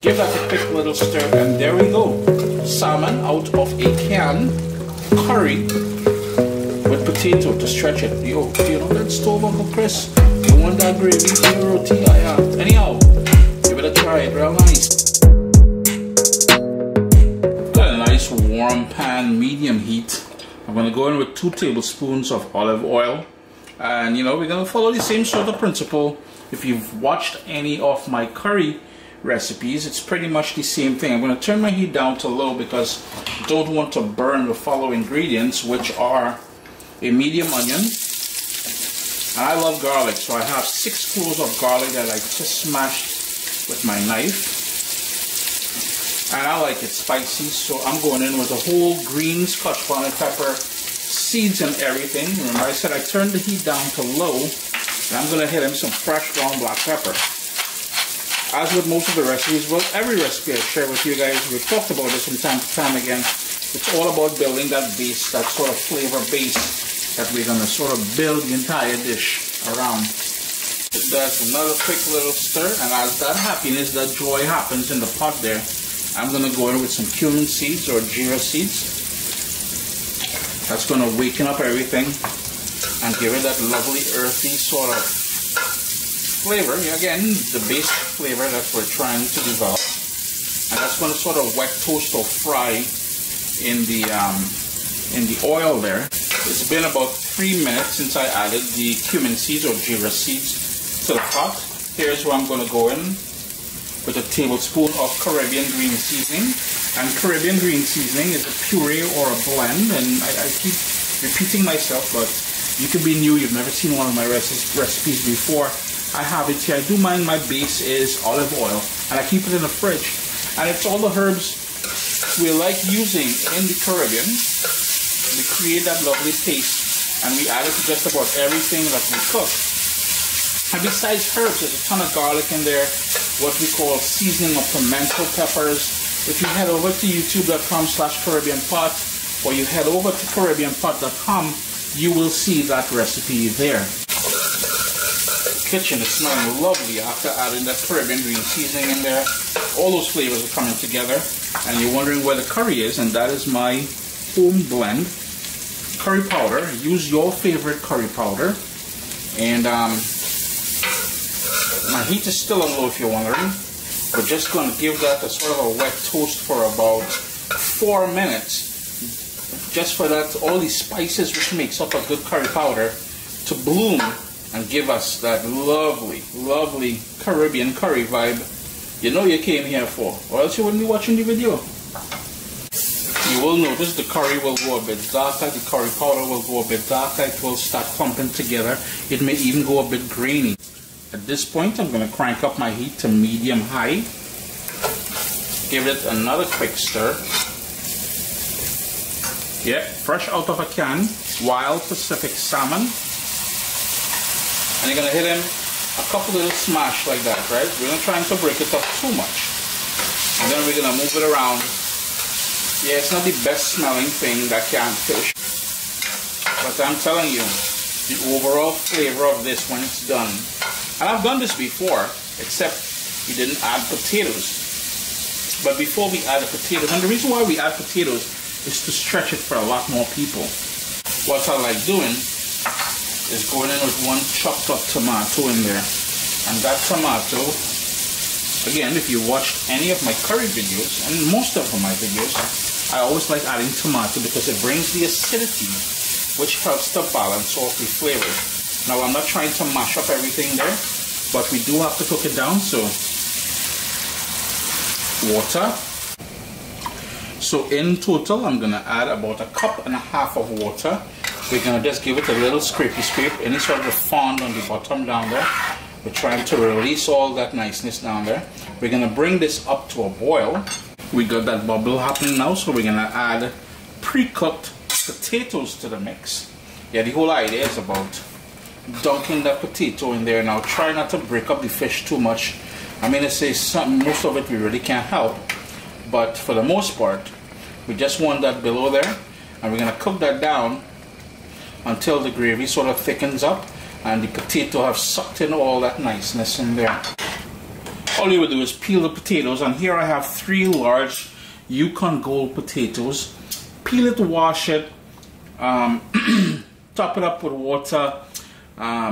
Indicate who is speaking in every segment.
Speaker 1: Give that a quick little stir, and there we go. Salmon out of a can, curry with potato to stretch it. Yo, do you know that stove, Uncle Chris? You want that gravy for your roti? Anyhow, give it a try, it's real nice. Got a nice warm pan, medium heat. I'm gonna go in with 2 tablespoons of olive oil. And you know, we're gonna follow the same sort of principle. If you've watched any of my curry recipes, it's pretty much the same thing. I'm going to turn my heat down to low because I don't want to burn the following ingredients, which are a medium onion. And I love garlic, so I have 6 cloves of garlic that I just smashed with my knife. And I like it spicy, so I'm going in with a whole green Scotch bonnet pepper, seeds and everything. Remember I said I turned the heat down to low, and I'm going to hit in some fresh ground black pepper. As with most of the recipes, well, every recipe I share with you guys, we've talked about this from time to time again, it's all about building that base, that sort of flavor base that we're going to sort of build the entire dish around. That's another quick little stir, and as that happiness, that joy happens in the pot there, I'm going to go in with some cumin seeds or jeera seeds. That's going to waken up everything and give it that lovely earthy sort of flavor. Again, the base flavor that we're trying to develop, and that's going to sort of wet toast or fry in the oil there. It's been about 3 minutes since I added the cumin seeds or jeera seeds to the pot. Here's where I'm going to go in with a tablespoon of Caribbean green seasoning. And Caribbean green seasoning is a puree or a blend, and I keep repeating myself, but you could be new, you've never seen one of my recipes before. I have it here. I do mine, my base is olive oil, and I keep it in the fridge. And it's all the herbs we like using in the Caribbean. We create that lovely paste, and we add it to just about everything that we cook. And besides herbs, there's a ton of garlic in there, what we call seasoning of pimento peppers. If you head over to youtube.com/CaribbeanPot, or you head over to CaribbeanPot.com, you will see that recipe there. Kitchen is smelling lovely after adding that Caribbean green seasoning in there. All those flavors are coming together, and you're wondering where the curry is, and that is my home blend curry powder. Use your favorite curry powder, and my heat is still on low if you're wondering. We're just going to give that a sort of a wet toast for about 4 minutes, just for that all these spices which makes up a good curry powder to bloom and give us that lovely, lovely Caribbean curry vibe you know you came here for, or else you wouldn't be watching the video. You will notice the curry will go a bit darker, the curry powder will go a bit darker, it will start clumping together, it may even go a bit grainy. At this point, I'm going to crank up my heat to medium-high, give it another quick stir. Yeah, fresh out of a can, wild Pacific salmon. And you're going to hit him a couple little smash like that, right? We're not trying to break it up too much. And then we're going to move it around. Yeah, it's not the best smelling thing, that canned fish. But I'm telling you, the overall flavor of this when it's done. And I've done this before, except we didn't add potatoes. But before we add the potatoes, and the reason why we add potatoes is to stretch it for a lot more people. What I like doing is going in with 1 chopped up tomato in there. And that tomato, again, if you watched any of my curry videos, and most of my videos, I always like adding tomato because it brings the acidity, which helps to balance off the flavors. Now, I'm not trying to mash up everything there, but we do have to cook it down, so water. So in total, I'm going to add about 1.5 cups of water. We're going to just give it a little scrape, any sort of fond on the bottom down there. We're trying to release all that niceness down there. We're going to bring this up to a boil. We got that bubble happening now, so we're going to add pre-cooked potatoes to the mix. Yeah, the whole idea is about dunking that potato in there. Now try not to break up the fish too much. I mean, it's most of it we really can't help, but for the most part we just want that below there, and we're going to cook that down until the gravy sort of thickens up and the potato have sucked in all that niceness in there. All you would do is peel the potatoes, and here I have 3 large Yukon Gold potatoes. Peel it, wash it, top it up with water,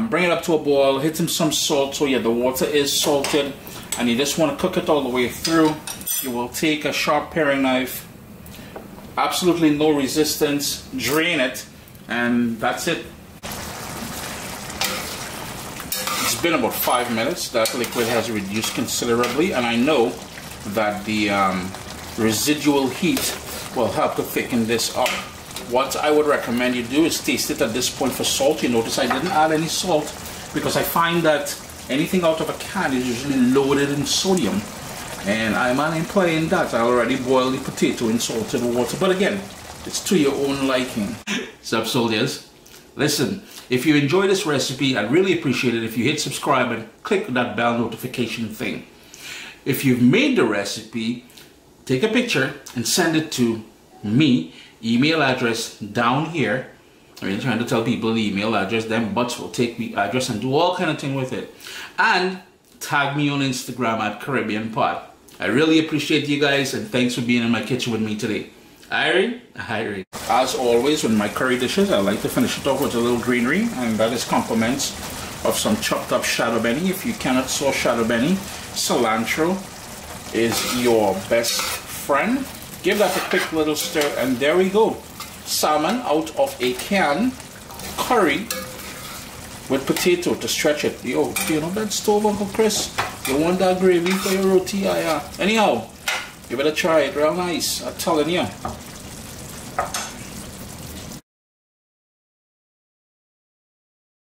Speaker 1: bring it up to a boil, hit some salt, so yeah, the water is salted, and you just want to cook it all the way through. You will take a sharp paring knife, absolutely no resistance, drain it, and that's it. It's been about 5 minutes. That liquid has reduced considerably, and I know that the residual heat will help to thicken this up. What I would recommend you do is taste it at this point for salt. You notice I didn't add any salt because I find that anything out of a can is usually loaded in sodium, and I'm not implying that. I already boiled the potato in salted water, but again, it's to your own liking. Sup, soldiers? Listen, if you enjoy this recipe, I'd really appreciate it if you hit subscribe and click that bell notification thing. If you've made the recipe, take a picture and send it to me. Email address down here. I'm really trying to tell people the email address, then Butts will take the address and do all kind of thing with it. And tag me on Instagram at Caribbean Pot. I really appreciate you guys, and thanks for being in my kitchen with me today. Irene? Irene. As always, with my curry dishes, I like to finish it off with a little greenery, and that is compliments of some chopped up shadow benny. If you cannot sauce shadow benny, cilantro is your best friend. Give that a quick little stir, and there we go. Salmon out of a can, curry with potato to stretch it. Yo, you know that stove, Uncle Chris? You want that gravy for your roti? Yeah. Anyhow, give it a try. It's real nice. I'm telling you.